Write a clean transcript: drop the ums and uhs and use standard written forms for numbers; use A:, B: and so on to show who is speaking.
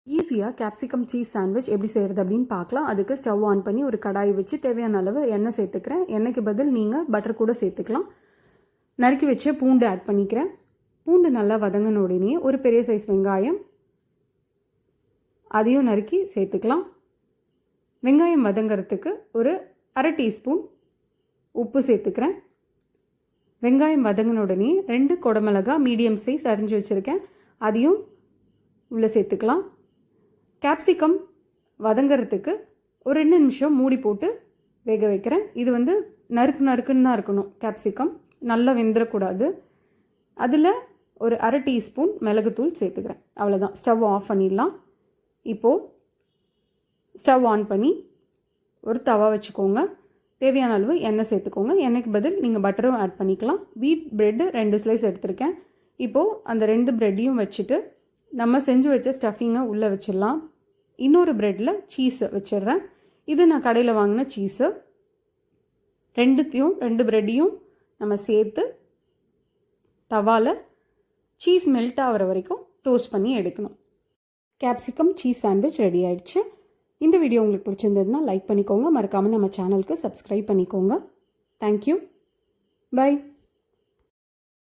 A: ஈஸியாக capsicum cheese sandwich எப்படி செய்கிறது அப்படின்னு பார்க்கலாம். அதுக்கு ஸ்டவ் ஆன் பண்ணி ஒரு கடாயை வச்சு தேவையான அளவு எண்ணெய் சேர்த்துக்கிறேன். எண்ணெய்க்கு பதில் நீங்கள் பட்டர் கூட சேர்த்துக்கலாம். நறுக்கி வச்சு பூண்டு ஆட் பண்ணிக்கிறேன். பூண்டு நல்லா வதங்கின உடனே ஒரு பெரிய சைஸ் வெங்காயம் அதையும் நறுக்கி சேர்த்துக்கலாம். வெங்காயம் வதங்கிறதுக்கு ஒரு அரை டீஸ்பூன் உப்பு சேர்த்துக்கிறேன். வெங்காயம் வதங்கின உடனே 2 குடமிளகா மீடியம் சைஸ் அரிஞ்சு வச்சுருக்கேன், அதையும் உள்ளே சேர்த்துக்கலாம். கேப்சிகம் வதங்கிறதுக்கு ஒரு 2 நிமிஷம் மூடி போட்டு வேக வைக்கிறேன். இது நறுக்குன்னு தான் இருக்கணும். கேப்சிகம் நல்லா வெந்துடக்கூடாது. அதில் ஒரு அரை டீஸ்பூன் மிளகுத்தூள் சேர்த்துக்கிறேன். அவ்வளோதான். ஸ்டவ் ஆஃப் பண்ணிடலாம். இப்போது ஸ்டவ் ஆன் பண்ணி ஒரு தவா வச்சுக்கோங்க. தேவையான அளவு எண்ணெய் சேர்த்துக்கோங்க. எண்ணெய்க்கு பதில் நீங்கள் பட்டரும் ஆட் பண்ணிக்கலாம். வீட் ப்ரெட்டு 2 ஸ்லைஸ் எடுத்திருக்கேன். இப்போது அந்த 2 ப்ரெட்டையும் வச்சுட்டு நம்ம செஞ்சு வச்ச ஸ்டஃபிங்கை உள்ளே வச்சிடலாம். இன்னொரு ப்ரெட்டில் சீஸை வச்சிடுறேன். இது நான் கடையில் வாங்கின சீஸு. 2 ப்ரெட்டையும் நம்ம சேர்த்து தவாவில் சீஸ் மெல்ட் ஆகிற வரைக்கும் டோஸ்ட் பண்ணி எடுக்கணும். கேப்சிகம் சீஸ் சாண்ட்விச் ரெடி ஆயிடுச்சு. இந்த வீடியோ உங்களுக்கு பிடிச்சிருந்ததுன்னா லைக் பண்ணிக்கோங்க. மறக்காமல் நம்ம சேனலுக்கு சப்ஸ்கிரைப் பண்ணிக்கோங்க. தேங்க்யூ. பை.